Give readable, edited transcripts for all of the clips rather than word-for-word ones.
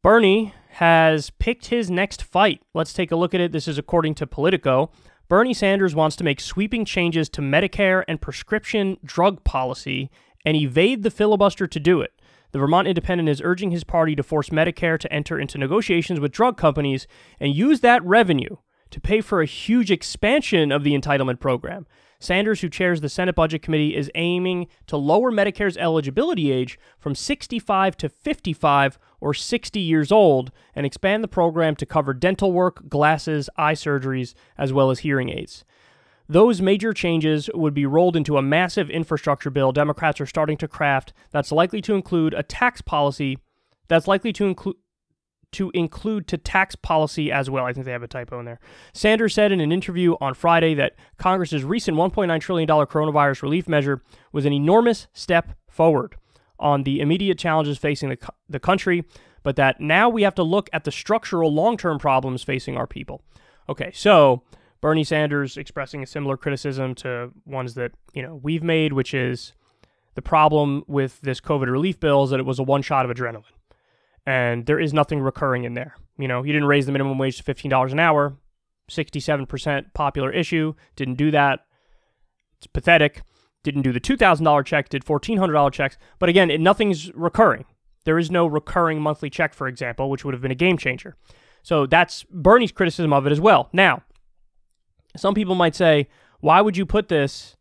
Bernie has picked his next fight. Let's take a look at it. This is according to Politico. Bernie Sanders wants to make sweeping changes to Medicare and prescription drug policy and evade the filibuster to do it. The Vermont Independent is urging his party to force Medicare to enter into negotiations with drug companies and use that revenue to pay for a huge expansion of the entitlement program. Sanders, who chairs the Senate Budget Committee, is aiming to lower Medicare's eligibility age from 65 to 55 or 60 years old and expand the program to cover dental work, glasses, eye surgeries, as well as hearing aids. Those major changes would be rolled into a massive infrastructure bill Democrats are starting to craft that's likely to include a tax policy that's likely to include tax policy as well. I think they have a typo in there. Sanders said in an interview on Friday that Congress's recent $1.9 trillion coronavirus relief measure was an enormous step forward on the immediate challenges facing the country, but that now we have to look at the structural long-term problems facing our people. Okay, so Bernie Sanders expressing a similar criticism to ones that, we've made, which is the problem with this COVID relief bill is that it was a one shot of adrenaline. And there is nothing recurring in there. You didn't raise the minimum wage to $15 an hour, 67% popular issue, didn't do that. It's pathetic. Didn't do the $2,000 check, did $1,400 checks. But again, nothing's recurring. There is no recurring monthly check, for example, which would have been a game changer. So that's Bernie's criticism of it as well. Now, some people might say, why would you put this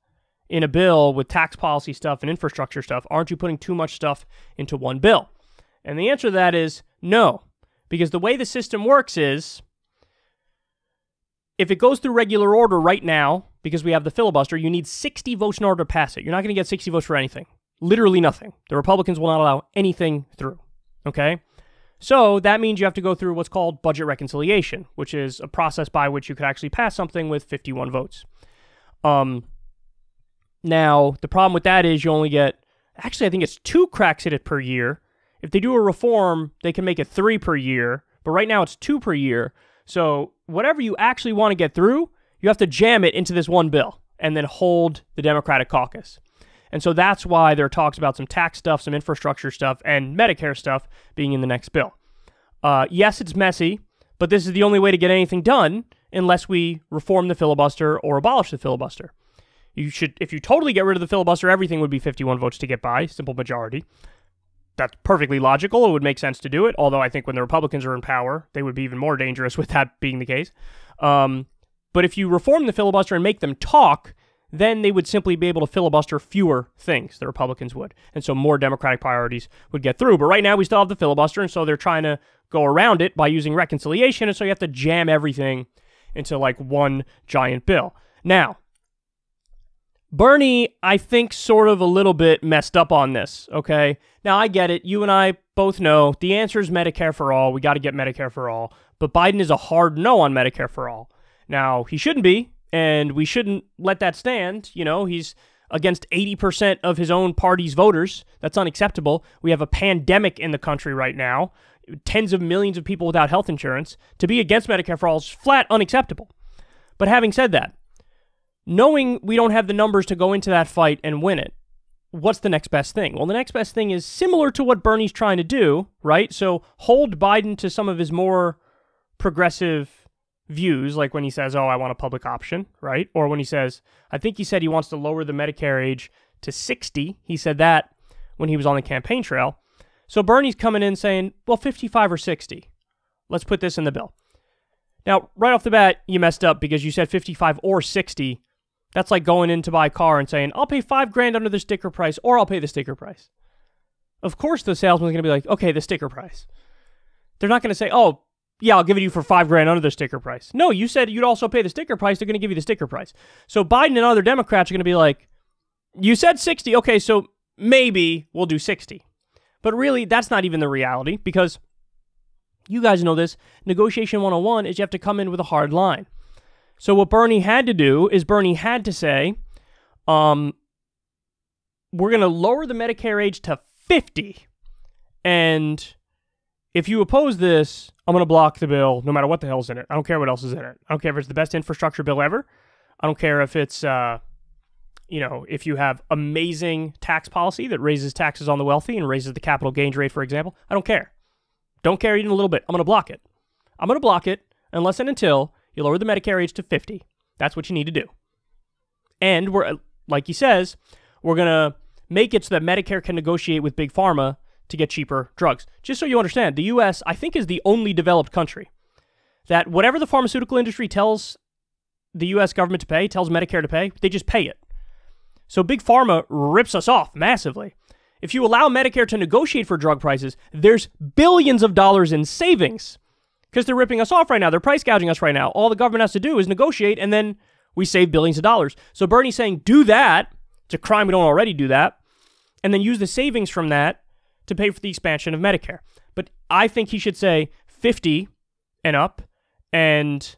in a bill with tax policy stuff and infrastructure stuff? Aren't you putting too much stuff into one bill? And the answer to that is no, because the way the system works is if it goes through regular order right now, because we have the filibuster, you need 60 votes in order to pass it. You're not going to get 60 votes for anything. Literally nothing. The Republicans will not allow anything through. Okay? So that means you have to go through what's called budget reconciliation, which is a process by which you could actually pass something with 51 votes. Now, the problem with that is you only get, actually I think it's 2 cracks at it per year. If they do a reform, they can make it 3 per year, but right now it's 2 per year. So whatever you actually want to get through, you have to jam it into this one bill and then hold the Democratic caucus. And so that's why there are talks about some tax stuff, some infrastructure stuff, and Medicare stuff being in the next bill. Yes, it's messy, but this is the only way to get anything done unless we reform the filibuster or abolish the filibuster. If you totally get rid of the filibuster, everything would be 51 votes to get by, simple majority. That's perfectly logical. It would make sense to do it, although I think when the Republicans are in power, they would be even more dangerous with that being the case. But if you reform the filibuster and make them talk, then they would simply be able to filibuster fewer things, the Republicans would. And so more Democratic priorities would get through. But right now we still have the filibuster, and so they're trying to go around it by using reconciliation, and so you have to jam everything into like one giant bill. Now, Bernie, I think, sort of a little bit messed up on this, okay? Now, I get it. You and I both know the answer is Medicare for all. We got to get Medicare for all. But Biden is a hard no on Medicare for all. Now, he shouldn't be, and we shouldn't let that stand. He's against 80% of his own party's voters. That's unacceptable. We have a pandemic in the country right now, tens of millions of people without health insurance. To be against Medicare for all is flat unacceptable. But having said that, knowing we don't have the numbers to go into that fight and win it, what's the next best thing? Well, the next best thing is similar to what Bernie's trying to do, right? So hold Biden to some of his more progressive views, like when he says, I want a public option, right? Or when he says, I think he said he wants to lower the Medicare age to 60. He said that when he was on the campaign trail. So Bernie's coming in saying, well, 55 or 60. Let's put this in the bill. Now, right off the bat, you messed up because you said 55 or 60. That's like going in to buy a car and saying, I'll pay $5,000 under the sticker price, or I'll pay the sticker price. Of course, the salesman's going to be like, okay, the sticker price. They're not going to say, oh, yeah, I'll give it to you for $5,000 under the sticker price. No, you said you'd also pay the sticker price. They're going to give you the sticker price. So Biden and other Democrats are going to be like, you said 60. Okay, so maybe we'll do 60. But really, that's not even the reality, because you guys know this. Negotiation 101 is you have to come in with a hard line. So what Bernie had to do is Bernie had to say, we're going to lower the Medicare age to 50. And if you oppose this, I'm going to block the bill no matter what the hell's in it. I don't care what else is in it. I don't care if it's the best infrastructure bill ever. I don't care if it's, if you have amazing tax policy that raises taxes on the wealthy and raises the capital gains rate, for example. I don't care. Don't care even a little bit. I'm going to block it. I'm going to block it unless and until you lower the Medicare age to 50. That's what you need to do. And we're, like he says, we're going to make it so that Medicare can negotiate with Big Pharma to get cheaper drugs. Just so you understand, the U.S., I think, is the only developed country that whatever the pharmaceutical industry tells the U.S. government to pay, tells Medicare to pay, they just pay it. So Big Pharma rips us off massively. If you allow Medicare to negotiate for drug prices, there's billions of dollars in savings because they're ripping us off right now. They're price gouging us right now. All the government has to do is negotiate, and then we save billions of dollars. So Bernie's saying, do that. It's a crime we don't already do that. And then use the savings from that to pay for the expansion of Medicare. But I think he should say 50 and up, and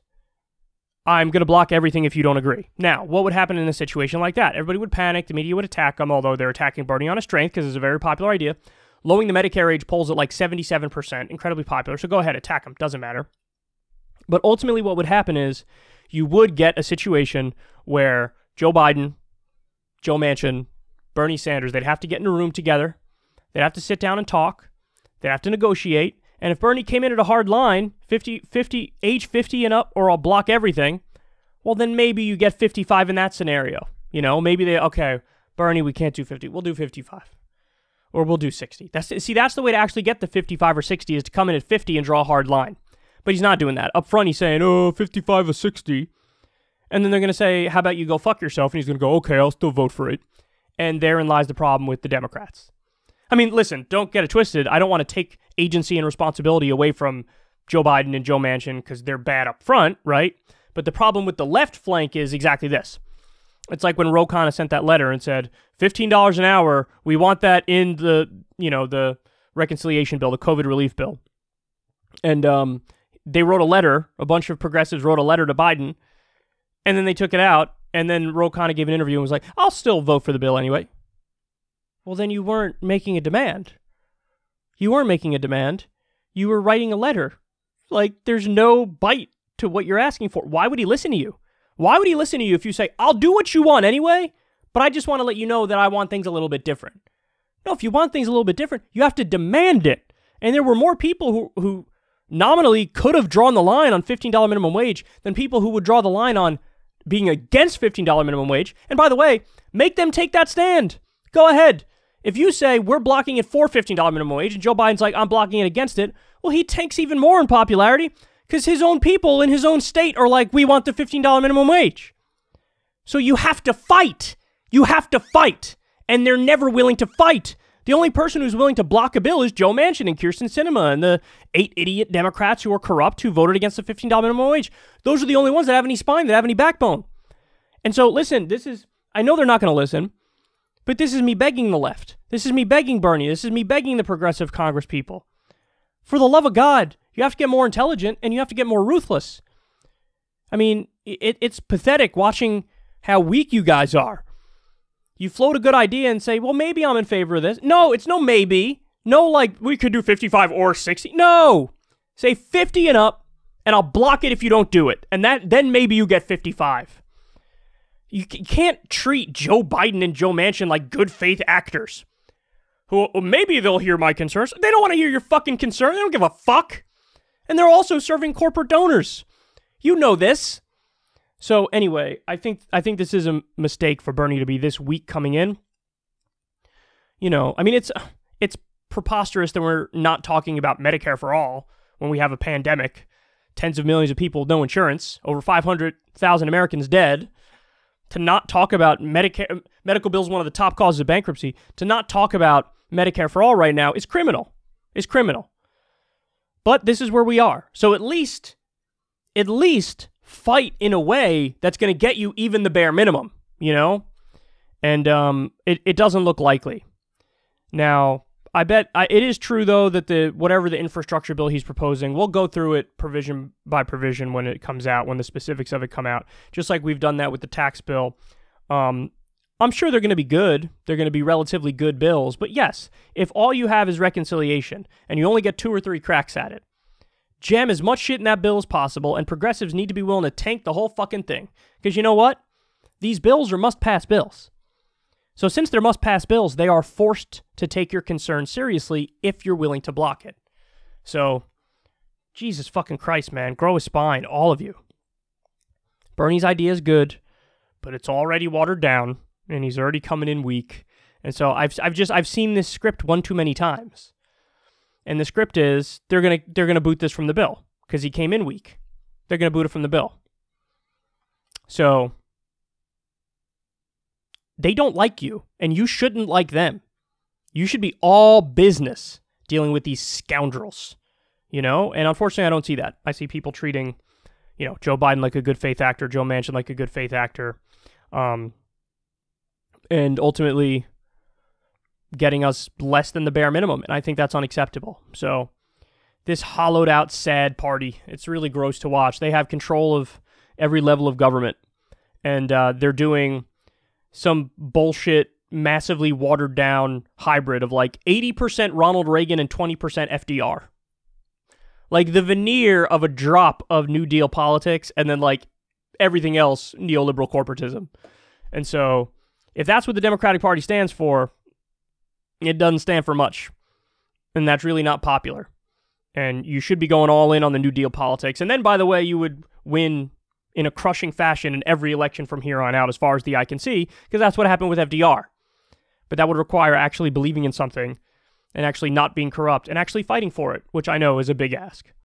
I'm going to block everything if you don't agree. Now, what would happen in a situation like that? Everybody would panic. The media would attack him, although they're attacking Bernie on his strength because it's a very popular idea. Lowering the Medicare age polls at like 77%, incredibly popular. So go ahead, attack him. Doesn't matter. But ultimately what would happen is you would get a situation where Joe Biden, Joe Manchin, Bernie Sanders, they'd have to get in a room together. They'd have to sit down and talk. They'd have to negotiate. And if Bernie came in at a hard line, age 50 and up, or I'll block everything, well, then maybe you get 55 in that scenario. You know, maybe okay, Bernie, we can't do 50. We'll do 55. Or we'll do 60. That's the way to actually get the 55 or 60 is to come in at 50 and draw a hard line. But he's not doing that. Up front, he's saying, 55 or 60. And then they're going to say, how about you go fuck yourself? And he's going to go, okay, I'll still vote for it. And therein lies the problem with the Democrats. I mean, listen, don't get it twisted. I don't want to take agency and responsibility away from Joe Biden and Joe Manchin because they're bad up front, right? But the problem with the left flank is exactly this. It's like when Ro Khanna sent that letter and said, $15 an hour, we want that in the reconciliation bill, the COVID relief bill. And they wrote a letter, a bunch of progressives wrote a letter to Biden, and then they took it out, and then Ro Khanna gave an interview and was like, I'll still vote for the bill anyway. Well, then you weren't making a demand. You weren't making a demand. You were writing a letter. Like, there's no bite to what you're asking for. Why would he listen to you? Why would he listen to you if you say, I'll do what you want anyway, but I just want to let you know that I want things a little bit different? No, if you want things a little bit different, you have to demand it. And there were more people who nominally could have drawn the line on $15 minimum wage than people who would draw the line on being against $15 minimum wage. And by the way, make them take that stand. Go ahead. If you say we're blocking it for $15 minimum wage and Joe Biden's like, I'm blocking it against it, well, he tanks even more in popularity because his own people in his own state are like, we want the $15 minimum wage. So you have to fight. You have to fight. And they're never willing to fight. The only person who's willing to block a bill is Joe Manchin and Kyrsten Sinema and the 8 idiot Democrats who are corrupt who voted against the $15 minimum wage. Those are the only ones that have any spine, that have any backbone. And so, listen, I know they're not going to listen, but this is me begging the left. This is me begging Bernie. This is me begging the progressive Congress people. For the love of God, you have to get more intelligent and you have to get more ruthless. I mean, it's pathetic watching how weak you guys are. You float a good idea and say, well, maybe I'm in favor of this. No, it's no maybe. No, like, we could do 55 or 60. No! Say 50 and up, and I'll block it if you don't do it. And then maybe you get 55. You can't treat Joe Biden and Joe Manchin like good faith actors. Who maybe they'll hear my concerns. They don't want to hear your fucking concern. They don't give a fuck. And they're also serving corporate donors. You know this. So anyway, I think this is a mistake for Bernie to be this weak coming in. You know, I mean, it's preposterous that we're not talking about Medicare for all when we have a pandemic, tens of millions of people with no insurance, over 500,000 Americans dead. To not talk about Medicare, medical bills, one of the top causes of bankruptcy. To not talk about Medicare for all right now is criminal. It's criminal. But this is where we are. So at least fight in a way that's going to get you even the bare minimum, you know? And it doesn't look likely. Now, I bet it is true, though, that whatever the infrastructure bill he's proposing, we'll go through it provision by provision when it comes out, when the specifics of it come out, just like we've done that with the tax bill. I'm sure they're going to be good. They're going to be relatively good bills. But yes, if all you have is reconciliation and you only get 2 or 3 cracks at it, jam as much shit in that bill as possible, and progressives need to be willing to tank the whole fucking thing. Because you know what? These bills are must-pass bills. So since they're must-pass bills, they are forced to take your concern seriously if you're willing to block it. So, Jesus fucking Christ, man. Grow a spine, all of you. Bernie's idea is good, but it's already watered down, and he's already coming in weak. And so I've seen this script one too many times. And the script is they're gonna boot this from the bill because he came in weak. They're gonna boot it from the bill. So they don't like you, and you shouldn't like them. You should be all business dealing with these scoundrels, you know? And unfortunately, I don't see that. I see people treating, you know, Joe Biden like a good faith actor, Joe Manchin like a good faith actor, and ultimately getting us less than the bare minimum. And I think that's unacceptable. So this hollowed out, sad party, it's really gross to watch. They have control of every level of government, and they're doing some bullshit, massively watered down hybrid of like 80% Ronald Reagan and 20% FDR. Like the veneer of a drop of New Deal politics and then like everything else neoliberal corporatism. And so if that's what the Democratic Party stands for, it doesn't stand for much. And that's really not popular. And you should be going all in on the New Deal politics. And then, by the way, you would win in a crushing fashion in every election from here on out, as far as the eye can see, because that's what happened with FDR. But that would require actually believing in something and actually not being corrupt and actually fighting for it, which I know is a big ask.